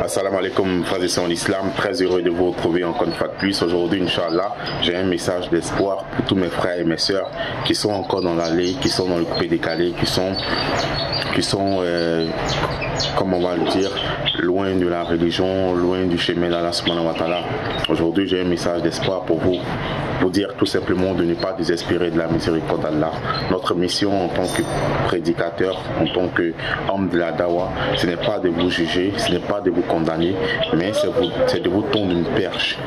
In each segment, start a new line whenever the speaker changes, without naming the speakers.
Assalamu alaikum, frères et sœurs en islam, très heureux de vous retrouver encore une fois de plus. Aujourd'hui, Inch'Allah, j'ai un message d'espoir pour tous mes frères et mes sœurs qui sont encore dans l'allée, qui sont dans le coupé décalé, qui sont comment on va le dire, loin de la religion, loin du chemin d'Allah subhanahu wa ta'ala. Aujourd'hui, j'ai un message d'espoir pour vous, pour dire tout simplement de ne pas désespérer de la miséricorde d'Allah. Notre mission en tant que prédicateur, en tant qu'homme de la dawa, ce n'est pas de vous juger, ce n'est pas de vous condamner, mais c'est de vous tendre une perche.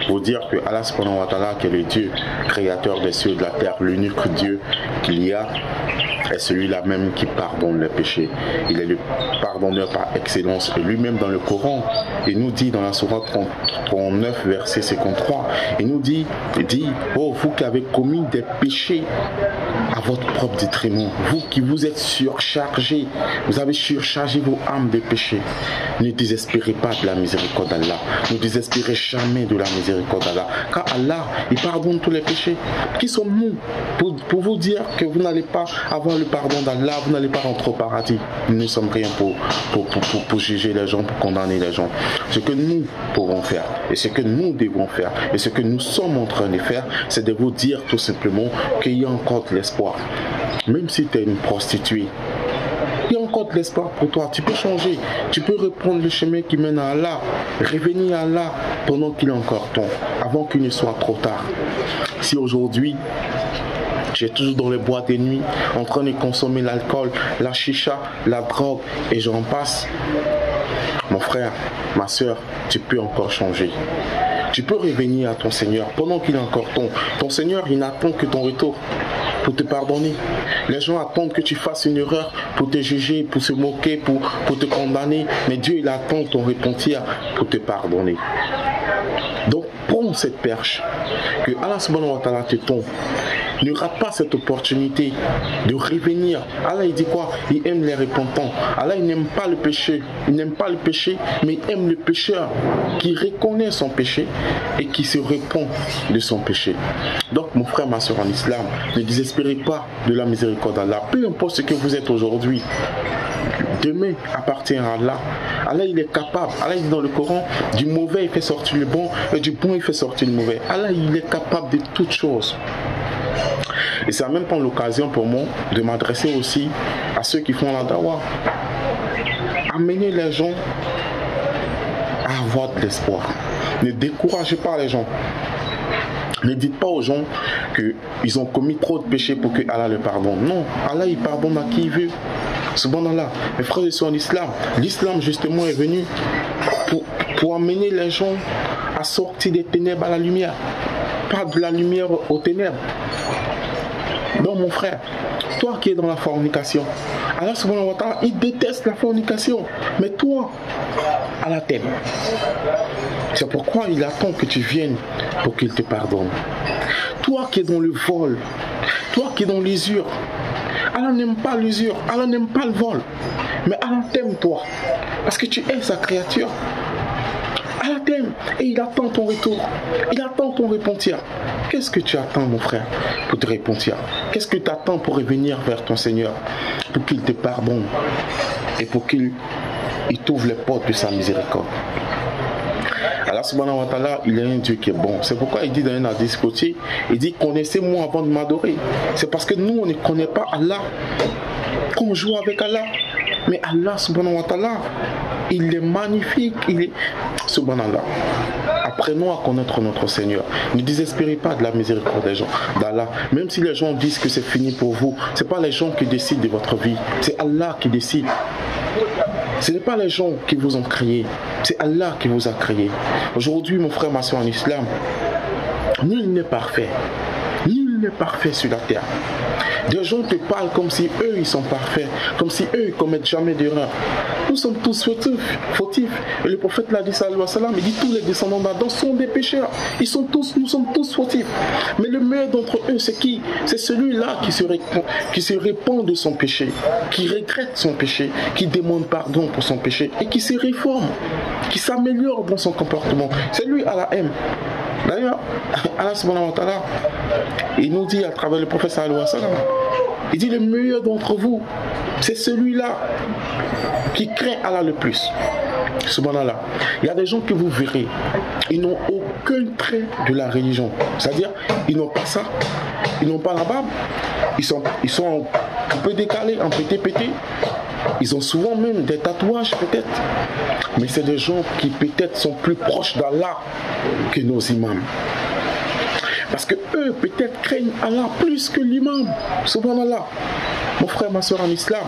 Vous dire que Allah subhanahu wa ta'ala, qui est le Dieu, créateur des cieux et de la terre, l'unique Dieu qu'il y a, est celui-là même qui pardonne les péchés. Il est le pardonneur par excellence. Et lui-même dans le Coran, il nous dit dans la sourate 39, verset 53, il nous dit, oh vous qui avez commis des péchés à votre propre détriment, vous qui vous êtes surchargés, vous avez surchargé vos âmes de péchés, ne désespérez pas de la miséricorde d'Allah, ne désespérez jamais de la miséricorde d'Allah, car Allah, il pardonne tous les péchés. Qui sommes-nous pour vous dire que vous n'allez pas avoir le pardon d'Allah, vous n'allez pas rentrer au paradis? Nous ne sommes rien pour juger les gens, pour condamner les gens. Ce que nous pouvons faire, et ce que nous devons faire, et ce que nous sommes en train de faire, c'est de vous dire tout simplement qu'il y a encore de l'espoir. Même si tu es une prostituée, il y a encore de l'espoir pour toi. Tu peux changer, tu peux reprendre le chemin qui mène à Allah, revenir à Allah pendant qu'il est encore temps, avant qu'il ne soit trop tard. Si aujourd'hui, tu es toujours dans les boîtes de nuit, en train de consommer l'alcool, la chicha, la drogue, et j'en passe, mon frère, ma soeur, tu peux encore changer. Tu peux revenir à ton Seigneur pendant qu'il est encore temps. Ton Seigneur, il n'attend que ton retour pour te pardonner. Les gens attendent que tu fasses une erreur pour te juger, pour se moquer, pour te condamner. Mais Dieu, il attend ton repentir pour te pardonner. Donc, prends cette perche que Allah subhanahu wa ta'ala te tombe. Ne rate pas cette opportunité de revenir. Allah, il dit quoi? Il aime les repentants. Allah, il n'aime pas le péché. Il n'aime pas le péché, mais il aime le pécheur qui reconnaît son péché et qui se repent de son péché. Donc, mon frère, ma soeur en islam, ne désespérez pas de la miséricorde d'Allah. Peu importe ce que vous êtes aujourd'hui, demain appartient à Allah. Allah, il est capable. Allah, il dit dans le Coran, du mauvais, il fait sortir le bon, et du bon, il fait sortir le mauvais. Allah, il est capable de toutes choses. Et c'est en même temps l'occasion pour moi de m'adresser aussi à ceux qui font la dawa. Amenez les gens à avoir de l'espoir. Ne découragez pas les gens. Ne dites pas aux gens qu'ils ont commis trop de péchés pour que Allah le pardonne. Non, Allah il pardonne à qui il veut. Subhanallah. Mes frères et sœurs en islam, l'islam justement est venu pour amener les gens à sortir des ténèbres à la lumière. Pas de la lumière aux ténèbres. Donc mon frère, toi qui es dans la fornication, Allah subhanahu wa ta'ala, il déteste la fornication. Mais toi, Allah t'aime. C'est pourquoi il attend que tu viennes pour qu'il te pardonne. Toi qui es dans le vol, toi qui es dans l'usure, Allah n'aime pas l'usure, Allah n'aime pas le vol. Mais Allah t'aime toi, parce que tu es sa créature. Allah t'aime et il attend ton retour. Il attend ton repentir. Qu'est-ce que tu attends, mon frère, pour te repentir? Qu'est-ce que tu attends pour revenir vers ton Seigneur, pour qu'il te pardonne et pour qu'il t'ouvre les portes de sa miséricorde? Allah subhanahu wa ta'ala, il est un Dieu qui est bon. C'est pourquoi il dit dans un hadith côtier, il dit connaissez-moi avant de m'adorer. C'est parce que nous, on ne connaît pas Allah, qu'on joue avec Allah. Mais Allah subhanahu wa ta'ala, il est magnifique, il est subhanallah. Apprenons à connaître notre Seigneur. Ne désespérez pas de la miséricorde des gens, d'Allah. Même si les gens disent que c'est fini pour vous, ce n'est pas les gens qui décident de votre vie, c'est Allah qui décide. Ce n'est pas les gens qui vous ont créé, c'est Allah qui vous a créé. Aujourd'hui, mon frère, ma soeur en islam, nul n'est parfait. Nul n'est parfait sur la terre. Des gens te parlent comme si eux ils sont parfaits, comme si eux ils commettent jamais d'erreur. Nous sommes tous fautifs. Et le prophète l'a dit, sallallahu alayhi wa sallam, il dit tous les descendants d'Adam sont des pécheurs. Nous sommes tous fautifs. Mais le meilleur d'entre eux, c'est qui? C'est celui-là qui se répand de son péché, qui regrette son péché, qui demande pardon pour son péché et qui se réforme, qui s'améliore dans son comportement. C'est lui Allah aime. D'ailleurs, Allah subhanahu wa ta'ala, il nous dit à travers le prophète sallallahu alayhi wa sallam, il dit le meilleur d'entre vous, c'est celui-là qui craint Allah le plus. Subhanallah. Il y a des gens que vous verrez, ils n'ont aucun trait de la religion. C'est-à-dire, ils n'ont pas ça, ils n'ont pas la barbe, ils sont un peu décalés, un peu pétés. Ils ont souvent même des tatouages peut-être. Mais c'est des gens qui peut-être sont plus proches d'Allah que nos imams. Parce que eux peut-être craignent Allah plus que l'imam. Subhanallah. Mon frère, ma soeur en islam.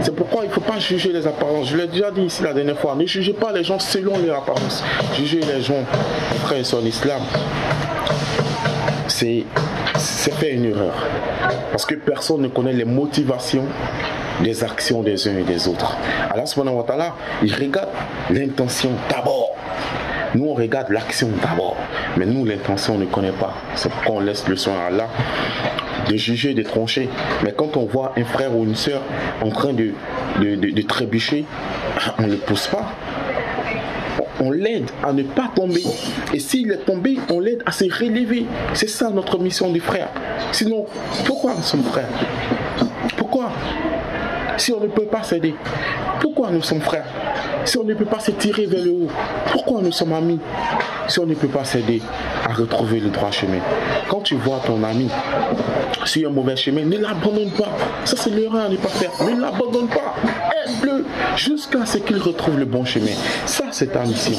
C'est pourquoi il ne faut pas juger les apparences. Je l'ai déjà dit ici la dernière fois. Ne jugez pas les gens selon leur apparence. Jugez les gens, mon frère et soeur en islam. C'est faire une erreur. Parce que personne ne connaît les motivations des actions des uns et des autres. Allah subhanahu wa ta'ala, il regarde l'intention d'abord. Nous, on regarde l'action d'abord. Mais nous, l'intention, on ne connaît pas. C'est pourquoi on laisse le soin à Allah de juger, de trancher. Mais quand on voit un frère ou une sœur en train de trébucher, on ne le pousse pas. On l'aide à ne pas tomber. Et s'il est tombé, on l'aide à se relever. C'est ça notre mission du frère. Sinon, pourquoi nous sommes frères? Pourquoi? Si on ne peut pas s'aider, pourquoi nous sommes frères? Si on ne peut pas se tirer vers le haut, pourquoi nous sommes amis? Si on ne peut pas s'aider à retrouver le droit chemin. Quand tu vois ton ami sur un mauvais chemin, ne l'abandonne pas. Ça, c'est l'erreur à ne pas faire. Ne l'abandonne pas. Aide-le jusqu'à ce qu'il retrouve le bon chemin. Ça, c'est ta mission.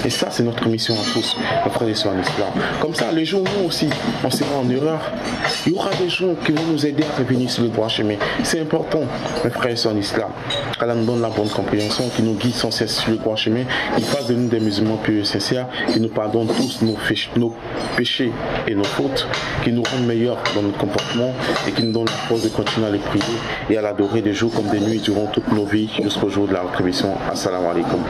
Et ça, c'est notre mission à tous, nos frères et sœurs en islam. Comme ça, les jours où nous aussi, on sera en erreur, il y aura des gens qui vont nous aider à revenir sur le droit chemin. C'est important, mes frères et sœurs en islam. qu'Allah nous donne la bonne compréhension, qui nous guide sans cesse sur le droit chemin, qui fasse de nous des musulmans purs et sincères, qui nous pardonne tous nos péchés et nos fautes, qui nous rende meilleurs dans notre comportement et qui nous donne la force de continuer à les prier et à l'adorer des jours comme des nuits durant toutes nos vies jusqu'au jour de la rétribution. Assalamu alaikum.